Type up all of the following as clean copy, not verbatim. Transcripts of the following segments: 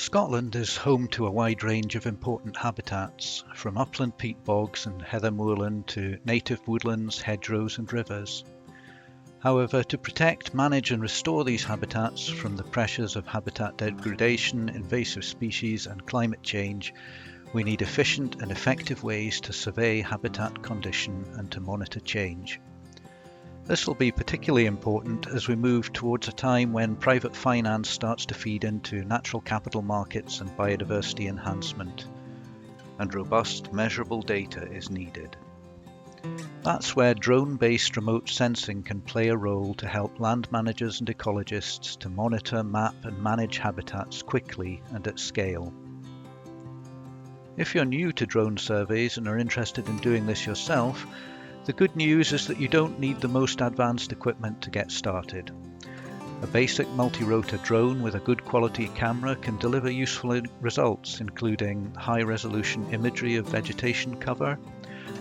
Scotland is home to a wide range of important habitats, from upland peat bogs and heather moorland to native woodlands, hedgerows and rivers. However, to protect, manage and restore these habitats from the pressures of habitat degradation, invasive species and climate change, we need efficient and effective ways to survey habitat condition and to monitor change. This will be particularly important as we move towards a time when private finance starts to feed into natural capital markets and biodiversity enhancement, and robust, measurable data is needed. That's where drone-based remote sensing can play a role to help land managers and ecologists to monitor, map and manage habitats quickly and at scale. If you're new to drone surveys and are interested in doing this yourself, the good news is that you don't need the most advanced equipment to get started. A basic multi-rotor drone with a good quality camera can deliver useful results, including high-resolution imagery of vegetation cover,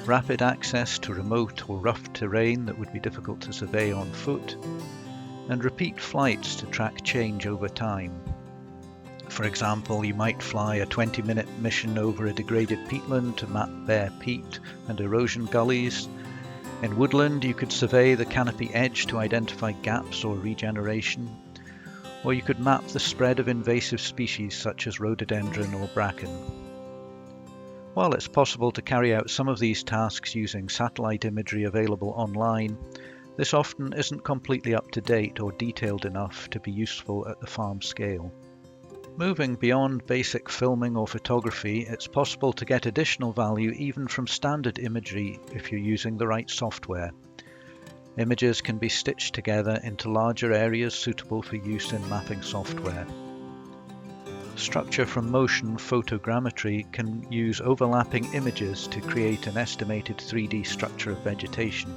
rapid access to remote or rough terrain that would be difficult to survey on foot, and repeat flights to track change over time. For example, you might fly a 20-minute mission over a degraded peatland to map bare peat and erosion gullies. In woodland, you could survey the canopy edge to identify gaps or regeneration, or you could map the spread of invasive species such as rhododendron or bracken. While it's possible to carry out some of these tasks using satellite imagery available online, this often isn't completely up to date or detailed enough to be useful at the farm scale. Moving beyond basic filming or photography, it's possible to get additional value even from standard imagery if you're using the right software. Images can be stitched together into larger areas suitable for use in mapping software. Structure from motion photogrammetry can use overlapping images to create an estimated 3D structure of vegetation,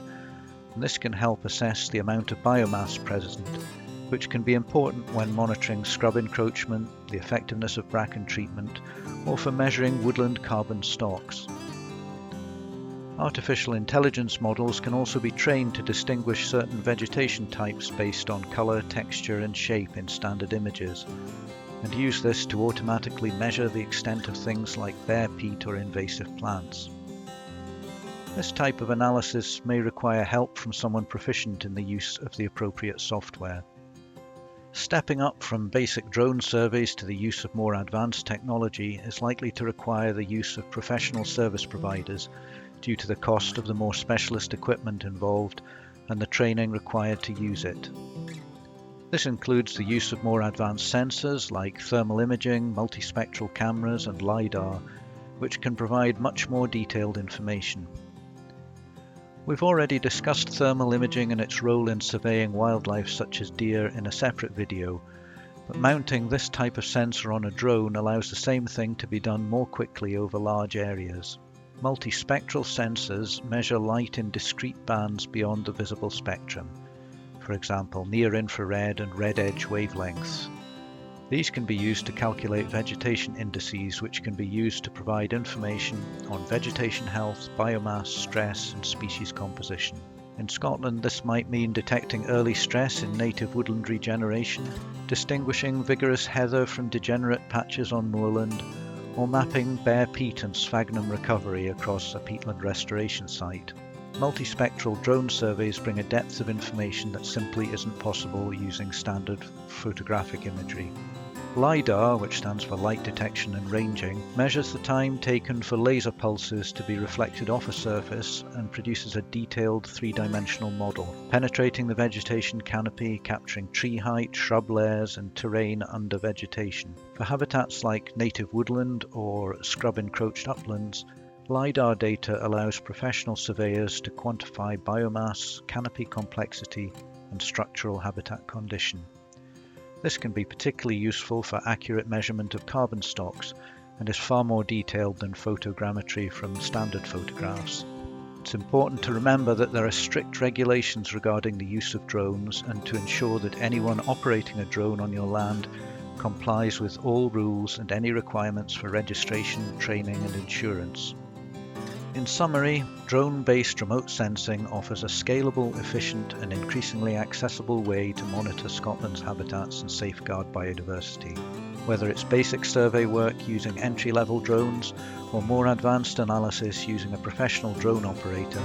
and this can help assess the amount of biomass present, which can be important when monitoring scrub encroachment, the effectiveness of bracken treatment, or for measuring woodland carbon stocks. Artificial intelligence models can also be trained to distinguish certain vegetation types based on color, texture, and shape in standard images, and use this to automatically measure the extent of things like bare peat or invasive plants. This type of analysis may require help from someone proficient in the use of the appropriate software. Stepping up from basic drone surveys to the use of more advanced technology is likely to require the use of professional service providers due to the cost of the more specialist equipment involved and the training required to use it. This includes the use of more advanced sensors like thermal imaging, multispectral cameras and LiDAR, which can provide much more detailed information. We've already discussed thermal imaging and its role in surveying wildlife such as deer in a separate video, but mounting this type of sensor on a drone allows the same thing to be done more quickly over large areas. Multispectral sensors measure light in discrete bands beyond the visible spectrum, for example near-infrared and red-edge wavelengths. These can be used to calculate vegetation indices, which can be used to provide information on vegetation health, biomass, stress, and species composition. In Scotland, this might mean detecting early stress in native woodland regeneration, distinguishing vigorous heather from degenerate patches on moorland, or mapping bare peat and sphagnum recovery across a peatland restoration site. Multispectral drone surveys bring a depth of information that simply isn't possible using standard photographic imagery. LiDAR, which stands for light detection and ranging, measures the time taken for laser pulses to be reflected off a surface and produces a detailed three-dimensional model, penetrating the vegetation canopy, capturing tree height, shrub layers and terrain under vegetation. For habitats like native woodland or scrub-encroached uplands, LiDAR data allows professional surveyors to quantify biomass, canopy complexity, and structural habitat condition. This can be particularly useful for accurate measurement of carbon stocks and is far more detailed than photogrammetry from standard photographs. It's important to remember that there are strict regulations regarding the use of drones and to ensure that anyone operating a drone on your land complies with all rules and any requirements for registration, training and insurance. In summary, drone-based remote sensing offers a scalable, efficient and increasingly accessible way to monitor Scotland's habitats and safeguard biodiversity. whether it's basic survey work using entry-level drones or more advanced analysis using a professional drone operator.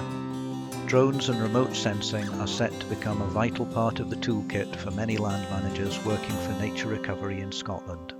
Drones and remote sensing are set to become a vital part of the toolkit for many land managers working for nature recovery in Scotland.